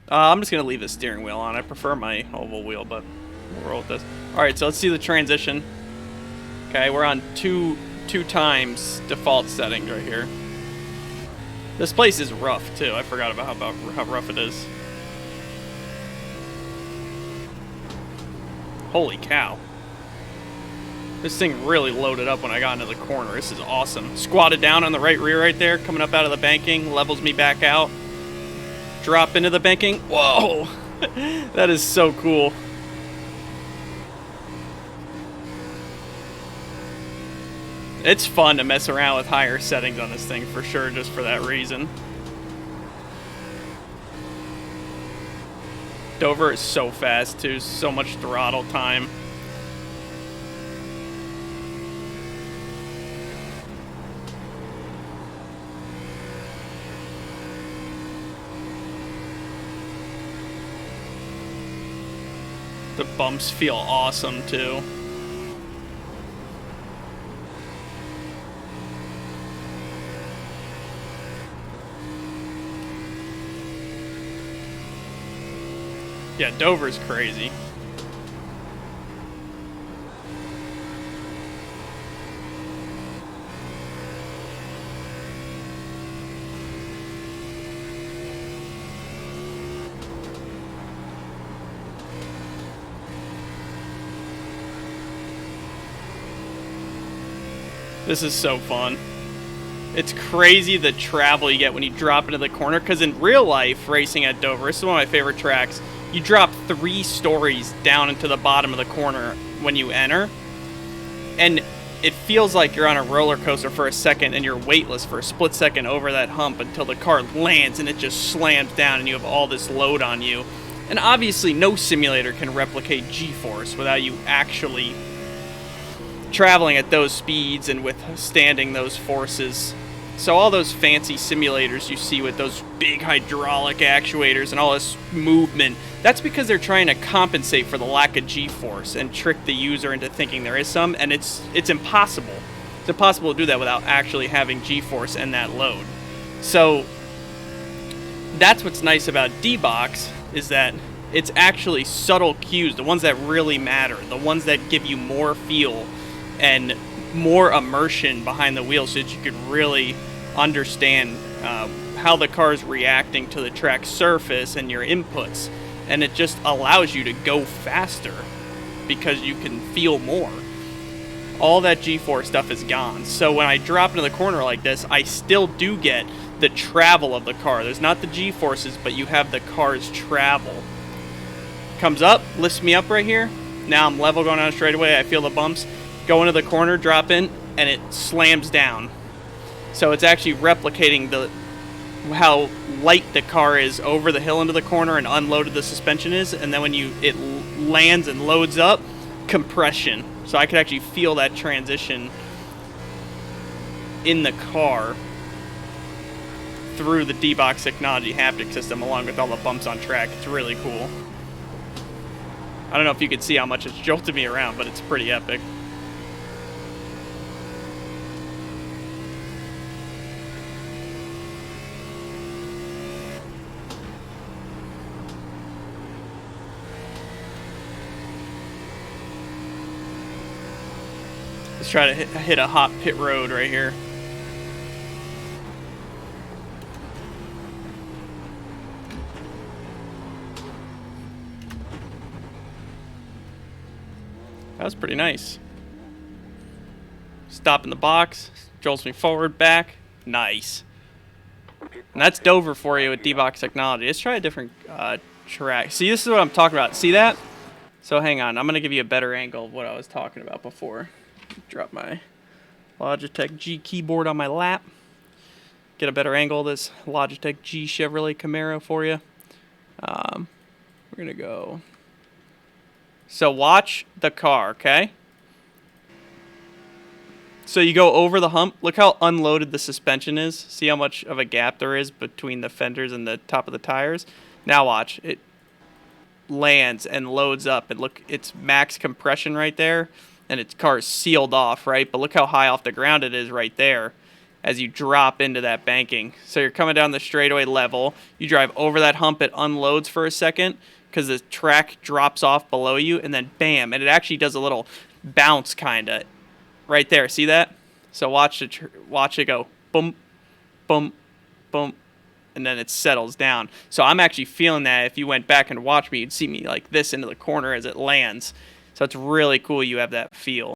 I'm just going to leave the steering wheel on. I prefer my oval wheel, but we'll roll with this. Alright, so let's see the transition. Okay, we're on two times default settings right here. This place is rough, too. I forgot about how rough it is. Holy cow. This thing really loaded up when I got into the corner. This is awesome. Squatted down on the right rear right there, coming up out of the banking, levels me back out. Drop into the banking. Whoa! That is so cool. It's fun to mess around with higher settings on this thing for sure, just for that reason. Dover is so fast too, so much throttle time. The bumps feel awesome too. Yeah, Dover's crazy. This is so fun. It's crazy the travel you get when you drop into the corner, because in real life, racing at Dover, this is one of my favorite tracks, you drop 3 stories down into the bottom of the corner when you enter, and it feels like you're on a roller coaster for a second and you're weightless for a split second over that hump until the car lands and it just slams down and you have all this load on you. And obviously no simulator can replicate G-force without you actually traveling at those speeds and withstanding those forces. So all those fancy simulators you see with those big hydraulic actuators and all this movement, that's because they're trying to compensate for the lack of G-force and trick the user into thinking there is some, and it's impossible. It's impossible to do that without actually having G-force and that load. So that's what's nice about D-Box, is that it's actually subtle cues, the ones that really matter, the ones that give you more feel and more immersion behind the wheel so that you could really understand how the car is reacting to the track surface and your inputs. And it just allows you to go faster because you can feel more. All that G-force stuff is gone. So when I drop into the corner like this, I still do get the travel of the car. There's not the G-forces, but you have the car's travel. Comes up, lifts me up right here. Now I'm level going on a straightaway. I feel the bumps. Go into the corner, drop in, and it slams down. So it's actually replicating how light the car is over the hill into the corner and unloaded the suspension is, and then when it lands and loads up, compression. So I could actually feel that transition in the car through the D-Box technology haptic system along with all the bumps on track. It's really cool. I don't know if you could see how much it's jolted me around, but it's pretty epic. Let's try to hit a hot pit road right here. That was pretty nice. Stop in the box, jolts me forward, back. Nice. And that's Dover for you with D-Box technology. Let's try a different track. See, this is what I'm talking about. See that? So hang on. I'm going to give you a better angle of what I was talking about before. Drop my Logitech G keyboard on my lap. Get a better angle of this Logitech G Chevrolet Camaro for you. We're going to go. So watch the car, okay? So you go over the hump. Look how unloaded the suspension is. See how much of a gap there is between the fenders and the top of the tires? Now watch. It lands and loads up. And look, it's max compression right there. And its car is sealed off, right? But look how high off the ground it is right there. as you drop into that banking. So you're coming down the straightaway level, you drive over that hump, it unloads for a second because the track drops off below you, and then bam, and it actually does a little bounce kind of right there. See that? So watch it go boom, boom, boom, and then it settles down. So I'm actually feeling that. If you went back and watched me, you'd see me like this into the corner as it lands. So it's really cool you have that feel.